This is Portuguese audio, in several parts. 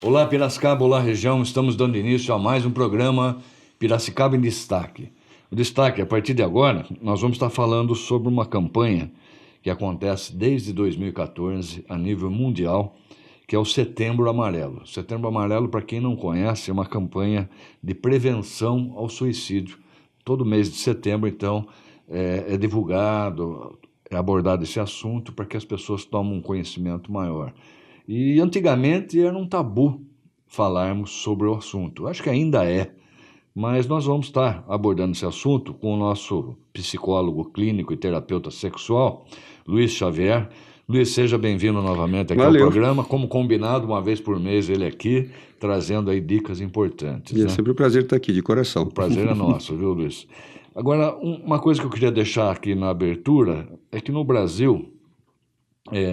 Olá, Piracicaba, olá, região. Estamos dando início a mais um programa Piracicaba em Destaque. O destaque, a partir de agora, nós vamos estar falando sobre uma campanha que acontece desde 2014 a nível mundial, que é o Setembro Amarelo. Setembro Amarelo, para quem não conhece, é uma campanha de prevenção ao suicídio. Todo mês de setembro, então, é divulgado, é abordado esse assunto para que as pessoas tomem um conhecimento maior. E antigamente era um tabu falarmos sobre o assunto. Acho que ainda é, mas nós vamos estar abordando esse assunto com o nosso psicólogo clínico e terapeuta sexual, Luiz Xavier. Luiz, seja bem-vindo novamente aqui ao Valeu. programa. Como combinado, uma vez por mês ele aqui, trazendo aí dicas importantes, E é né? sempre um prazer estar aqui, de coração. O prazer é nosso, viu, Luiz? Agora, uma coisa que eu queria deixar aqui na abertura é que no Brasil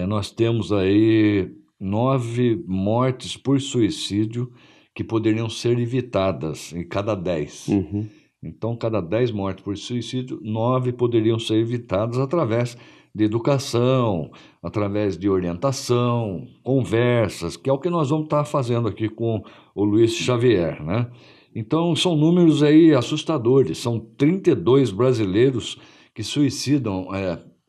nós temos aí 9 mortes por suicídio que poderiam ser evitadas em cada 10. Uhum. Então, cada 10 mortes por suicídio, 9 poderiam ser evitadas através de educação, através de orientação, conversas, que é o que nós vamos estar fazendo aqui com o Luiz Xavier, né? Então, são números aí assustadores. São 32 brasileiros que suicidam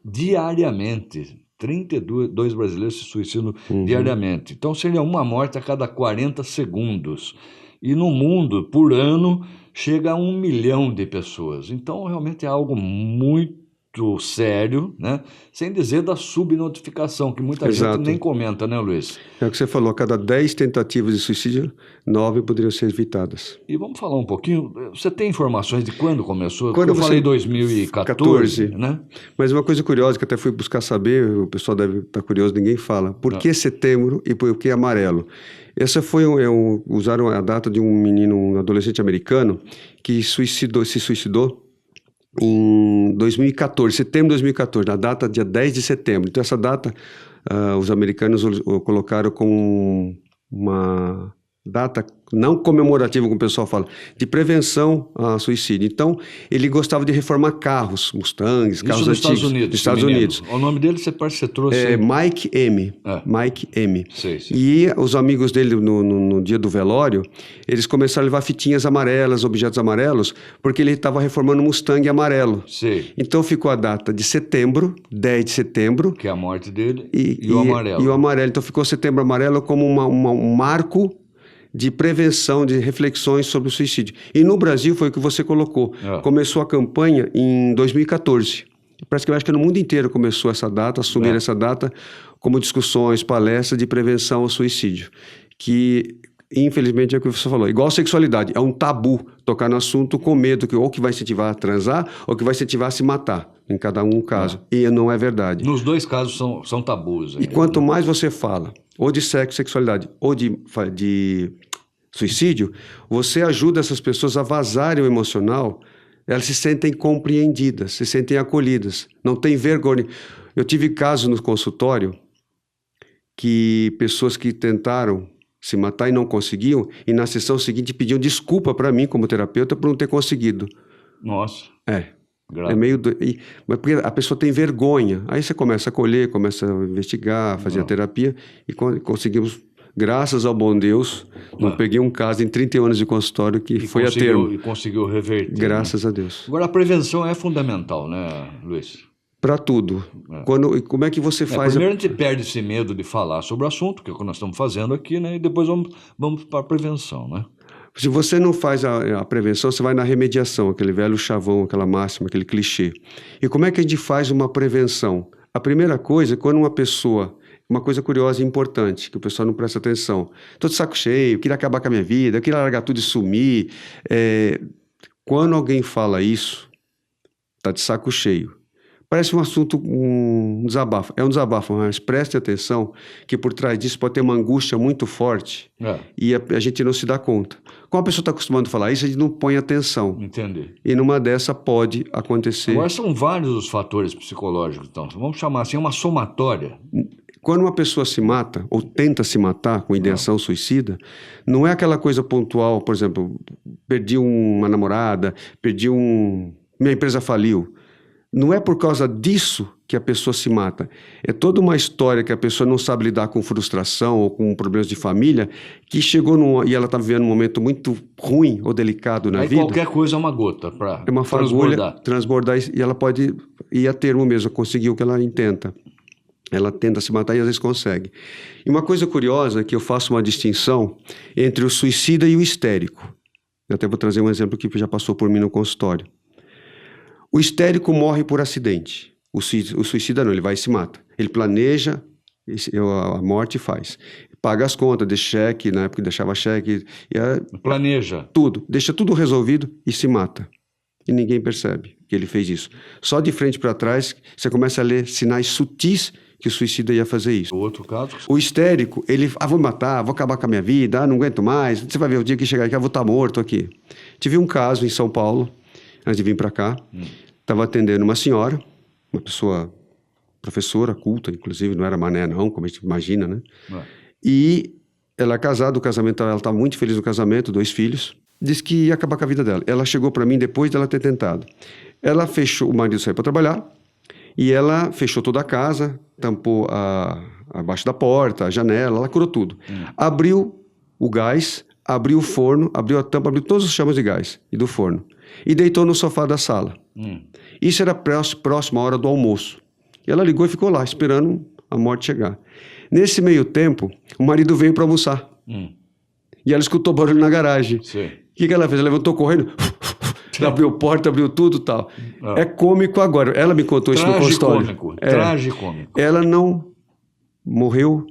diariamente. 32 brasileiros se suicidam diariamente. Então, seria uma morte a cada 40 segundos. E no mundo, por ano, chega a 1 milhão de pessoas. Então, realmente é algo muito sério, né? Sem dizer da subnotificação, que muita gente Exato. nem comenta, né, Luiz? É o que você falou, a cada 10 tentativas de suicídio, 9 poderiam ser evitadas. E vamos falar um pouquinho. Você tem informações de quando começou? Porque Quando eu você... falei 2014, né? Mas uma coisa curiosa que até fui buscar saber, o pessoal deve estar curioso, ninguém fala. Por que setembro e por que amarelo? Essa foi usaram a data de um menino, um adolescente americano, que se suicidou em 2014, setembro de 2014, na data dia 10 de setembro. Então, essa data, os americanos colocaram como uma data não comemorativa, como o pessoal fala, de prevenção a suicídio. Então, ele gostava de reformar carros, Mustangs, carros nos antigos. Estados Unidos. Nos Estados Unidos. O nome dele você trouxe. Mike M. Mike M. Sei. E os amigos dele, no dia do velório, eles começaram a levar fitinhas amarelas, objetos amarelos, porque ele estava reformando um Mustang amarelo. Sei. Então ficou a data de setembro, 10 de setembro. Que é a morte dele e o amarelo. E o amarelo. Então ficou setembro amarelo como um marco de prevenção, de reflexões sobre o suicídio. E no Brasil foi o que você colocou. Começou a campanha em 2014. Parece que eu acho que no mundo inteiro começou essa data, assumir essa data como discussões, palestras de prevenção ao suicídio. Que, infelizmente, é o que você falou. Igual a sexualidade, é um tabu tocar no assunto com medo que ou que vai incentivar a transar ou que vai incentivar a se matar. Em cada um caso. E não é verdade. Nos dois casos são tabus. E quanto mais você fala, ou de sexo, sexualidade, ou de suicídio, você ajuda essas pessoas a vazarem o emocional. Elas se sentem compreendidas, se sentem acolhidas, não tem vergonha. Eu tive casos no consultório que pessoas que tentaram se matar e não conseguiam, e na sessão seguinte pediam desculpa para mim, como terapeuta, por não ter conseguido. Nossa. É meio... Mas porque a pessoa tem vergonha. Aí você começa a acolher, começa a investigar, fazer a terapia, e conseguimos... Graças ao bom Deus, não peguei um caso em 31 anos de consultório que foi a termo. E conseguiu reverter. Graças a Deus. Agora, a prevenção é fundamental, né, Luiz? Para tudo. Como é que você faz... Primeiro a gente perde esse medo de falar sobre o assunto, que é o que nós estamos fazendo aqui, né? E depois vamos para a prevenção, né? Se você não faz a prevenção, você vai na remediação, aquele velho chavão, aquela máxima, aquele clichê. E como é que a gente faz uma prevenção? A primeira coisa é quando uma pessoa... Uma coisa curiosa e importante, que o pessoal não presta atenção. Estou de saco cheio, queria acabar com a minha vida, eu queria largar tudo e sumir. Quando alguém fala isso, está de saco cheio. Parece um assunto, um desabafo. É um desabafo, mas preste atenção que por trás disso pode ter uma angústia muito forte e a gente não se dá conta. Como a pessoa está acostumada a falar isso, a gente não põe atenção. Entendi. E numa dessa pode acontecer... Agora são vários os fatores psicológicos, então. Vamos chamar assim, uma somatória. Quando uma pessoa se mata, ou tenta se matar com ideação suicida, não é aquela coisa pontual, por exemplo, perdi uma namorada, minha empresa faliu. Não é por causa disso que a pessoa se mata. É toda uma história que a pessoa não sabe lidar com frustração ou com problemas de família, que chegou e ela está vivendo um momento muito ruim ou delicado na Aí vida. qualquer coisa é uma gota para É uma fagulha, transbordar, e ela pode ir a termo mesmo, conseguir o que ela intenta. Ela tenta se matar e às vezes consegue. E uma coisa curiosa é que eu faço uma distinção entre o suicida e o histérico. Eu até vou trazer um exemplo que já passou por mim no consultório. O histérico morre por acidente. O suicida não, ele vai e se mata. Ele planeja a morte e faz. Paga as contas, deixa cheque, na época deixava cheque. Planeja. Tudo. Deixa tudo resolvido e se mata. E ninguém percebe que ele fez isso. Só de frente para trás, você começa a ler sinais sutis que o suicida ia fazer isso. O outro caso? O histérico, ele, vou matar, vou acabar com a minha vida, não aguento mais. Você vai ver o dia que chegar aqui, eu vou estar morto aqui. Tive um caso em São Paulo, antes de vir para cá. Estava atendendo uma senhora, uma pessoa, professora, culta, inclusive, não era mané não, como a gente imagina, né? E ela é casada, o casamento, ela estava muito feliz no casamento, 2 filhos. Disse que ia acabar com a vida dela. Ela chegou para mim depois dela ter tentado. Ela fechou, o marido saiu para trabalhar, e ela fechou toda a casa, tampou abaixo da porta, a janela, ela curou tudo. Abriu o gás, abriu o forno, abriu a tampa, abriu todos os chamas de gás e do forno. E deitou no sofá da sala. Isso era próximo à hora do almoço. E ela ligou e ficou lá, esperando a morte chegar. Nesse meio tempo, o marido veio para almoçar. E ela escutou barulho na garagem. Sim. O que ela fez? Ela levantou correndo, abriu porta, abriu tudo e tal. É cômico agora. Ela me contou isso no consultório. Tragicômico. Ela não morreu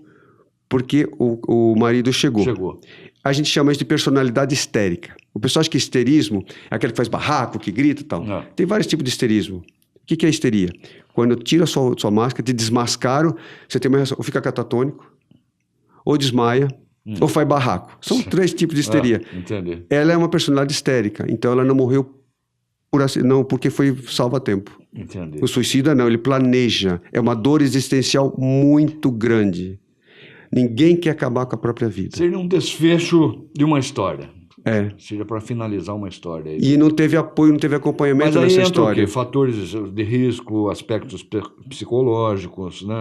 porque o marido chegou. A gente chama isso de personalidade histérica. O pessoal acha que histerismo é aquele que faz barraco, que grita e tal. Tem vários tipos de histerismo. O que é histeria? Quando tira a sua máscara, te desmascaram, você tem uma reação, ou fica catatônico, ou desmaia, ou faz barraco. São 3 tipos de histeria. Entendi. Ela é uma personalidade histérica, então ela não morreu não porque foi salvo a tempo. Entendi. O suicida não, ele planeja. É uma dor existencial muito grande. Ninguém quer acabar com a própria vida. Seria um desfecho de uma história. É. Seria para finalizar uma história. E não teve apoio, não teve acompanhamento nessa história. O quê? Fatores de risco, aspectos psicológicos, né,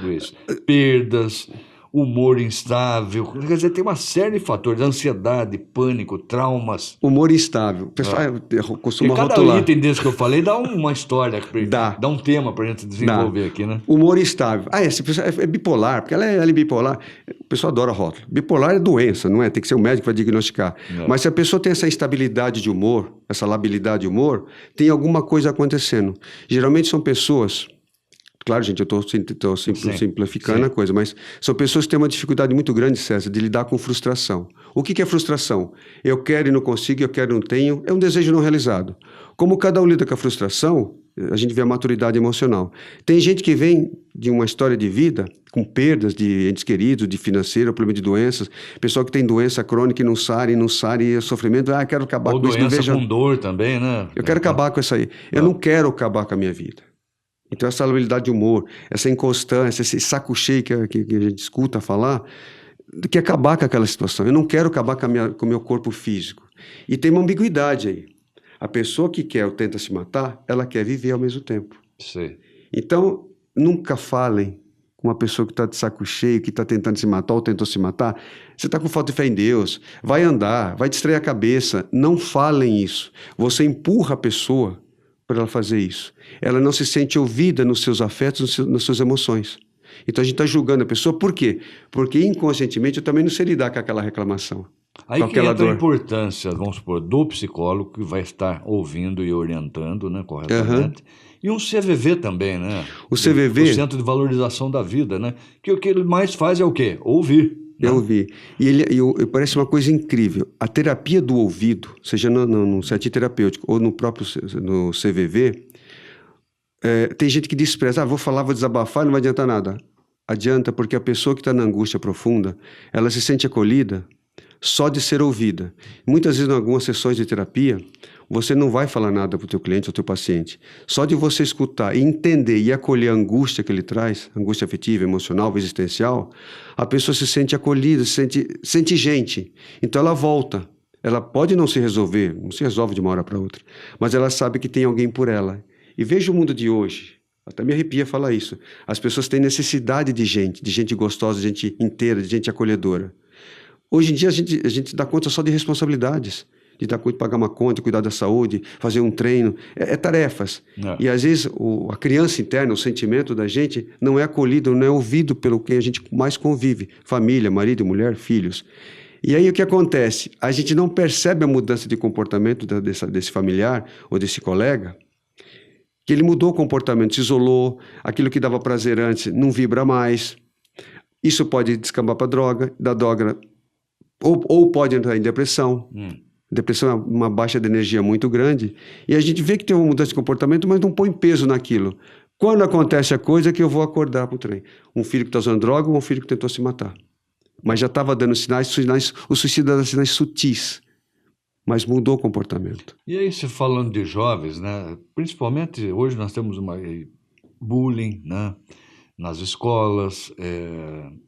Luiz? Perdas, humor instável. Quer dizer, tem uma série de fatores. Ansiedade, pânico, traumas. Humor instável. O pessoal costuma cada rotular. Item desse que eu falei dá uma história, dá um tema para a gente desenvolver aqui, né? Humor instável. Esse pessoal é bipolar, porque ela é bipolar. O pessoal adora rótulo. Bipolar é doença, não é? Tem que ser o médico que vai diagnosticar. Mas se a pessoa tem essa instabilidade de humor, essa labilidade de humor, tem alguma coisa acontecendo. Geralmente são pessoas... Claro, gente, eu estou simplificando a coisa, mas são pessoas que têm uma dificuldade muito grande, César, de lidar com frustração. O que é frustração? Eu quero e não consigo, eu quero e não tenho, é um desejo não realizado. Como cada um lida com a frustração, a gente vê a maturidade emocional. Tem gente que vem de uma história de vida, com perdas de entes queridos, de financeiro, problema de doenças, pessoal que tem doença crônica e não sara, e sofrimento, quero acabar com isso. Ou doença com dor também, né? Eu quero acabar com isso aí. Eu não quero acabar com a minha vida. Então, essa habilidade de humor, essa inconstância, esse saco cheio que a gente escuta falar, quer acabar com aquela situação. Eu não quero acabar com o meu corpo físico. E tem uma ambiguidade aí. A pessoa que quer ou tenta se matar, ela quer viver ao mesmo tempo. Sim. Então, nunca falem com uma pessoa que está de saco cheio, que está tentando se matar ou tentou se matar. Você está com falta de fé em Deus, vai andar, vai distrair a cabeça. Não falem isso. Você empurra a pessoa para ela fazer isso. Ela não se sente ouvida nos seus afetos, nas suas emoções. Então a gente está julgando a pessoa, por quê? Porque inconscientemente eu também não sei lidar com aquela reclamação. Aí que entra a importância, vamos supor, do psicólogo que vai estar ouvindo e orientando, né, corretamente. E um CVV também, né? O CVV... O Centro de Valorização da Vida, né? Que o que ele mais faz é o quê? Ouvir. Eu ouvi. E parece uma coisa incrível. A terapia do ouvido, seja no setting terapêutico ou no próprio no CVV, tem gente que despreza. Vou falar, vou desabafar, não vai adiantar nada. Adianta, porque a pessoa que está na angústia profunda, ela se sente acolhida só de ser ouvida. Muitas vezes, em algumas sessões de terapia, você não vai falar nada para o teu cliente ou teu paciente. Só de você escutar e entender e acolher a angústia que ele traz, angústia afetiva, emocional, existencial, a pessoa se sente acolhida, sente gente. Então ela volta. Ela pode não se resolver, não se resolve de uma hora para outra, mas ela sabe que tem alguém por ela. E veja o mundo de hoje. Até me arrepia falar isso. As pessoas têm necessidade de gente gostosa, de gente inteira, de gente acolhedora. Hoje em dia a gente dá conta só de responsabilidades. De dar conta de pagar uma conta, cuidar da saúde, fazer um treino. É tarefas. E às vezes a criança interna, o sentimento da gente não é acolhido, não é ouvido pelo quem a gente mais convive. Família, marido, mulher, filhos. E aí o que acontece? A gente não percebe a mudança de comportamento desse familiar ou desse colega, que ele mudou o comportamento, se isolou, aquilo que dava prazer antes não vibra mais. Isso pode descambar para droga, da droga, ou pode entrar em depressão. Depressão é uma baixa de energia muito grande, e a gente vê que tem uma mudança de comportamento, mas não põe peso naquilo. Quando acontece a coisa, que eu vou acordar para o trem. Um filho que está usando droga ou um filho que tentou se matar. Mas já estava dando sinais, o suicídio dá sinais sutis, mas mudou o comportamento. E aí, se falando de jovens, né? Principalmente hoje nós temos bullying, né? Nas escolas,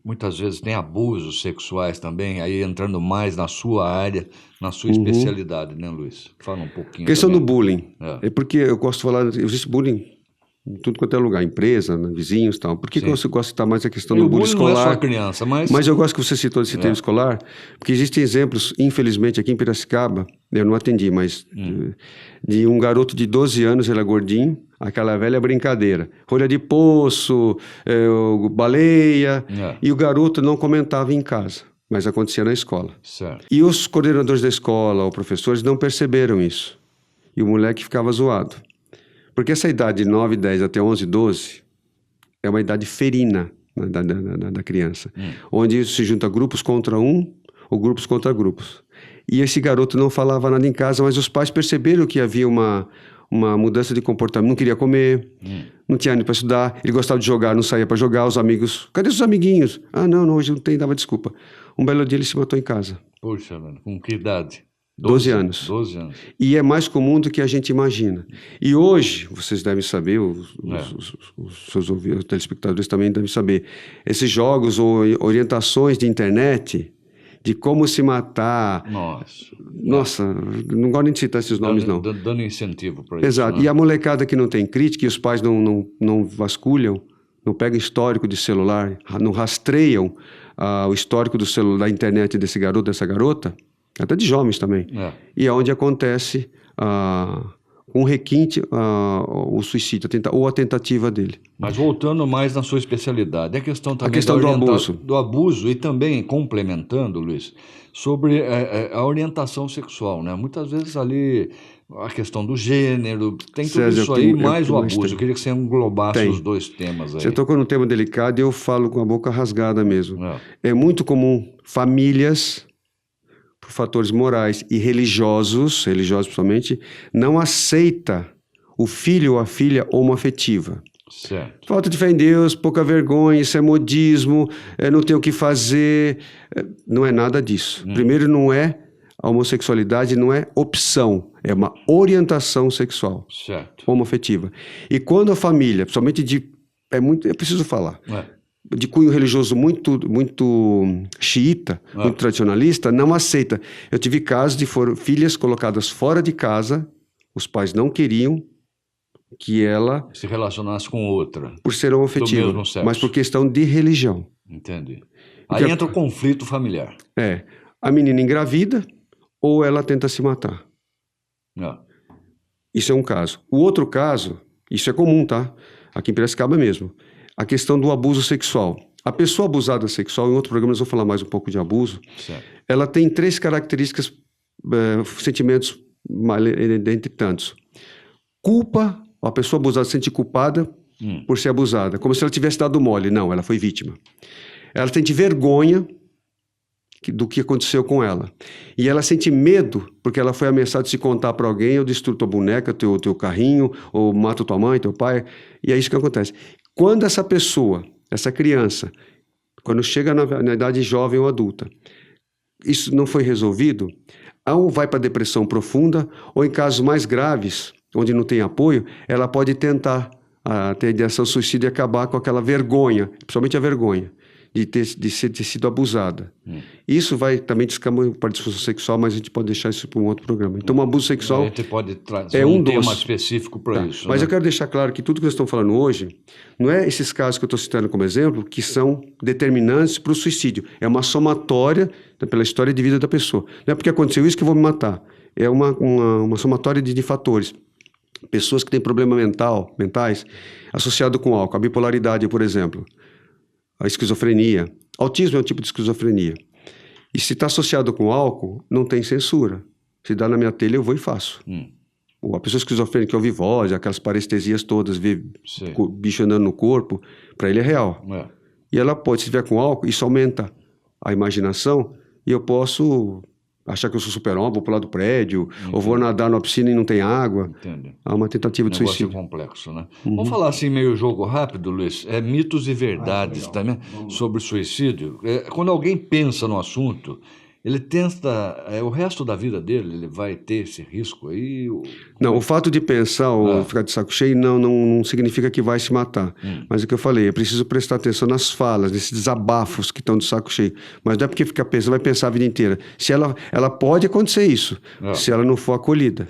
muitas vezes tem abusos sexuais também, aí entrando mais na sua área, na sua especialidade, né, Luiz? Fala um pouquinho. Questão também. do bullying. É porque eu gosto de falar, existe bullying em tudo quanto é lugar, empresa, vizinhos e tal. Por que você gosta de citar mais a questão do bullying escolar? Não é só criança, mas eu gosto que você citou esse termo escolar, porque existem exemplos, infelizmente, aqui em Piracicaba, eu não atendi, mas de um garoto de 12 anos, ele é gordinho, aquela velha brincadeira, rolha de poço, baleia, e o garoto não comentava em casa, mas acontecia na escola. Certo. E os coordenadores da escola, ou professores, não perceberam isso. E o moleque ficava zoado. Porque essa idade de 9, 10 até 11, 12 é uma idade ferina da criança, onde se junta grupos contra um ou grupos contra grupos. E esse garoto não falava nada em casa, mas os pais perceberam que havia uma mudança de comportamento. Não queria comer, não tinha ânimo para estudar, ele gostava de jogar, não saía para jogar, os amigos... Cadê os amiguinhos? Ah, não, hoje não tem, dava desculpa. Um belo dia ele se matou em casa. Puxa, mano, com que idade? 12 anos. 12 anos. E é mais comum do que a gente imagina. E hoje, vocês devem saber, os seus telespectadores também devem saber, esses jogos ou orientações de internet, de como se matar... Nossa, não gosto nem de citar esses nomes, não. Dando incentivo para isso. Exato. Né? E a molecada que não tem crítica, e os pais não vasculham, não pegam histórico de celular, não rastreiam o histórico do celular, da internet desse garoto, dessa garota, até de jovens também. E é onde acontece um requinte o suicídio ou a tentativa dele. Mas voltando mais na sua especialidade, a questão também do abuso e também complementando, Luiz, sobre a orientação sexual, né? Muitas vezes ali a questão do gênero, tem tudo isso aí, mais o abuso. Eu queria que você englobasse os dois temas aí. Você tocou num tema delicado e eu falo com a boca rasgada mesmo. É muito comum famílias, por fatores morais e religiosos principalmente, não aceita o filho ou a filha homoafetiva. Certo. Falta de fé em Deus, pouca vergonha, isso é modismo, não tem o que fazer. Não é nada disso. Primeiro, a homossexualidade não é opção, é uma orientação sexual. Certo. Homoafetiva. E quando a família, principalmente é preciso falar, de cunho religioso muito xiita, muito tradicionalista, não aceita. Eu tive casos de filhas colocadas fora de casa, os pais não queriam que ela se relacionasse com outra. Por ser homoafetiva, mas por questão de religião. Entendi. Aí entra o conflito familiar. A menina engravida ou ela tenta se matar. Isso é um caso. O outro caso, isso é comum, tá? Aqui em Piracicaba mesmo. A questão do abuso sexual. A pessoa abusada sexual, em outro programa nós vamos falar mais um pouco de abuso, ela tem 3 características, sentimentos, dentre tantos. Culpa, a pessoa abusada se sente culpada por ser abusada, como se ela tivesse dado mole. Não, ela foi vítima. Ela sente vergonha do que aconteceu com ela. E ela sente medo, porque ela foi ameaçada de se contar para alguém, eu destruo tua boneca, teu carrinho, ou mato tua mãe, teu pai. E é isso que acontece. Quando essa pessoa, essa criança, quando chega na idade jovem ou adulta, isso não foi resolvido, ou vai para depressão profunda, ou em casos mais graves, onde não tem apoio, ela pode tentar ter ideação suicida e acabar com aquela vergonha, principalmente a vergonha, ter sido abusada. Isso vai também descambar para a disfunção sexual, mas a gente pode deixar isso para um outro programa. Então, o abuso sexual A gente pode trazer é um tema dos... específico para isso. Mas né? eu quero deixar claro que tudo que nós estamos falando hoje não é esses casos que eu estou citando como exemplo que são determinantes para o suicídio. É uma somatória pela história de vida da pessoa. Não é porque aconteceu isso que eu vou me matar. É uma somatória de fatores. Pessoas que têm problemas mentais associados com álcool. A bipolaridade, por exemplo. A esquizofrenia. Autismo é um tipo de esquizofrenia. E se está associado com álcool, não tem censura. Se dá na minha telha, eu vou e faço. A pessoa esquizofrênica que ouve voz, aquelas parestesias todas, vê bicho andando no corpo, para ele é real. E ela pode, se tiver com álcool, isso aumenta a imaginação e eu posso achar que eu sou super-homem, vou pular do prédio, ou vou nadar na piscina e não tem água. Há uma tentativa de suicídio. É complexo, né? Vamos falar assim, meio jogo rápido, Luiz. Mitos e verdades também sobre suicídio. Quando alguém pensa no assunto, ele tenta... o resto da vida dele, ele vai ter esse risco aí? Não, o fato de pensar ou ficar de saco cheio não significa que vai se matar. Mas o que eu falei, é preciso prestar atenção nas falas, nesses desabafos que estão de saco cheio. Mas não é porque fica pensando, vai pensar a vida inteira. Se ela pode acontecer isso, se ela não for acolhida.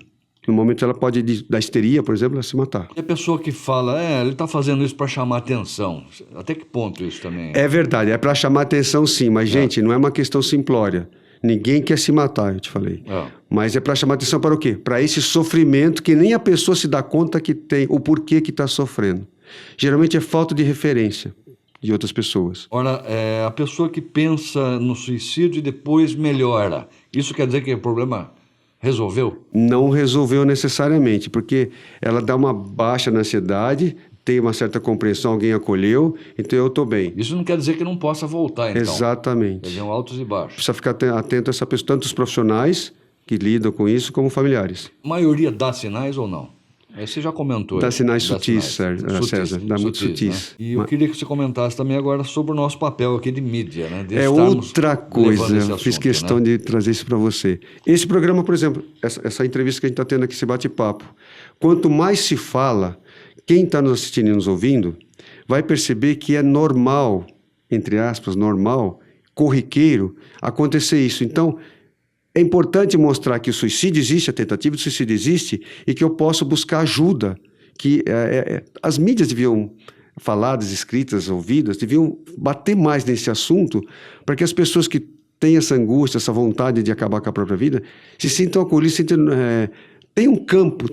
No momento ela pode, da histeria, por exemplo, ela se matar. E a pessoa que fala, ele está fazendo isso para chamar atenção. Até que ponto isso também? É verdade, é para chamar atenção sim, mas gente, não é uma questão simplória. Ninguém quer se matar, eu te falei. Mas é para chamar atenção para o quê? Para esse sofrimento que nem a pessoa se dá conta que tem, o porquê que está sofrendo. Geralmente é falta de referência de outras pessoas. Ora, a pessoa que pensa no suicídio e depois melhora, isso quer dizer que o problema resolveu? Não resolveu necessariamente, porque ela dá uma baixa na ansiedade, tem uma certa compreensão, alguém acolheu, então eu estou bem. Isso não quer dizer que não possa voltar, então. Exatamente. Quer dizer, altos e baixos. Precisa ficar atento a essa pessoa, tanto os profissionais que lidam com isso, como familiares. A maioria dá sinais ou não? Você já comentou. Dá sinais sutis, César. Dá muito sutis. Né? E eu queria que você comentasse também agora sobre o nosso papel aqui de mídia. Né? É outra coisa, eu fiz questão de trazer isso para você. Esse programa, por exemplo, essa entrevista que a gente está tendo aqui, esse bate-papo, quanto mais se fala, quem está nos assistindo e nos ouvindo vai perceber que é normal, entre aspas, normal, corriqueiro, acontecer isso. Então, é importante mostrar que o suicídio existe, a tentativa de suicídio existe e que eu posso buscar ajuda. Que as mídias deviam, faladas, escritas, ouvidas, deviam bater mais nesse assunto para que as pessoas que têm essa angústia, essa vontade de acabar com a própria vida, se sintam acolhidas, tem um campo,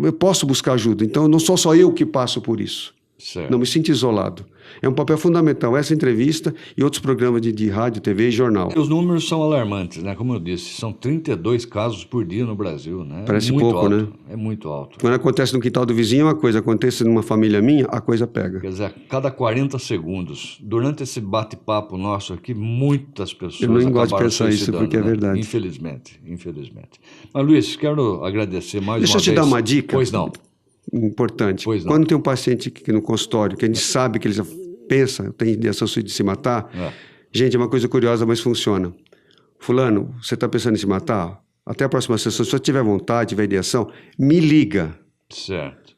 eu posso buscar ajuda. Então, não sou só eu que passo por isso. Certo. Não me sinto isolado. É um papel fundamental, essa entrevista e outros programas de rádio, TV e jornal. Os números são alarmantes, né? Como eu disse, são 32 casos por dia no Brasil, né? Parece muito pouco, alto, né? É muito alto. Quando acontece no quintal do vizinho, uma coisa. Acontece numa família minha, a coisa pega. Quer dizer, a cada 40 segundos, durante esse bate-papo nosso aqui, muitas pessoas eu não gosto de pensar isso porque é verdade. Infelizmente. Mas, Luiz, quero agradecer mais uma vez. Deixa eu te dar uma dica. Pois não. Importante. Pois não. Quando tem um paciente aqui no consultório, que a gente sabe que ele já pensa, tem ideação de se matar, gente, é uma coisa curiosa, mas funciona. Fulano, você está pensando em se matar? Até a próxima sessão, se você tiver vontade, tiver ideação, me liga. Certo.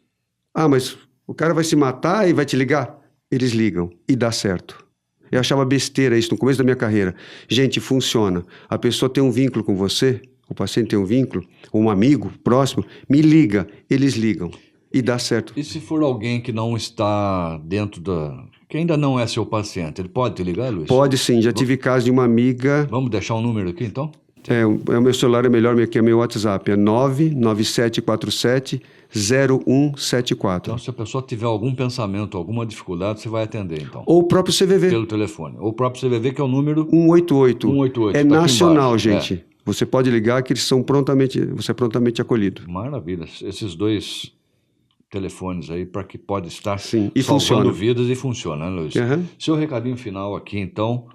Ah, mas o cara vai se matar e vai te ligar? Eles ligam e dá certo. Eu achava besteira isso no começo da minha carreira. Gente, funciona. A pessoa tem um vínculo com você, o paciente tem um vínculo, ou um amigo próximo, me liga, eles ligam. E dá certo. E se for alguém que não está dentro que ainda não é seu paciente, ele pode te ligar, Luiz? Pode sim, já tive caso de uma amiga... Vamos deixar um número aqui, então? O meu celular é melhor, que é meu WhatsApp, é 99747-0174. Então, se a pessoa tiver algum pensamento, alguma dificuldade, você vai atender, então. Ou o próprio CVV. Pelo telefone. Ou o próprio CVV, que é o número... 188. 188. É tá nacional, gente. Você pode ligar que eles são você é prontamente acolhido. Maravilha. Esses dois telefones aí para que pode estar e salvando vidas e funciona, né, Luiz? Uhum. Seu recadinho final aqui, então,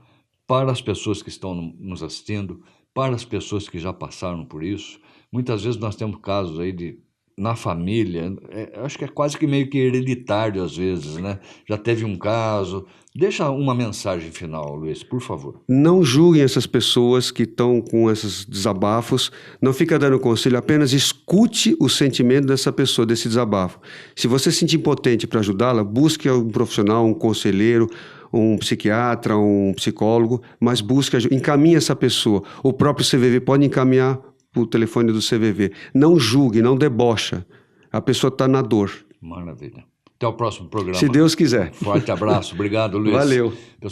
para as pessoas que estão nos assistindo, para as pessoas que já passaram por isso. Muitas vezes nós temos casos aí na família, acho que é quase que meio que hereditário às vezes, né? Já teve um caso. Deixa uma mensagem final, Luiz, por favor. Não julguem essas pessoas que estão com esses desabafos. Não fica dando conselho, apenas escute o sentimento dessa pessoa, desse desabafo. Se você se sentir impotente para ajudá-la, busque um profissional, um conselheiro, um psiquiatra, um psicólogo, mas busca, encaminha essa pessoa. O próprio CVV pode encaminhar para o telefone do CVV. Não julgue, não debocha. A pessoa está na dor. Maravilha. Até o próximo programa. Se Deus quiser. Forte abraço. Obrigado, Luiz. Valeu.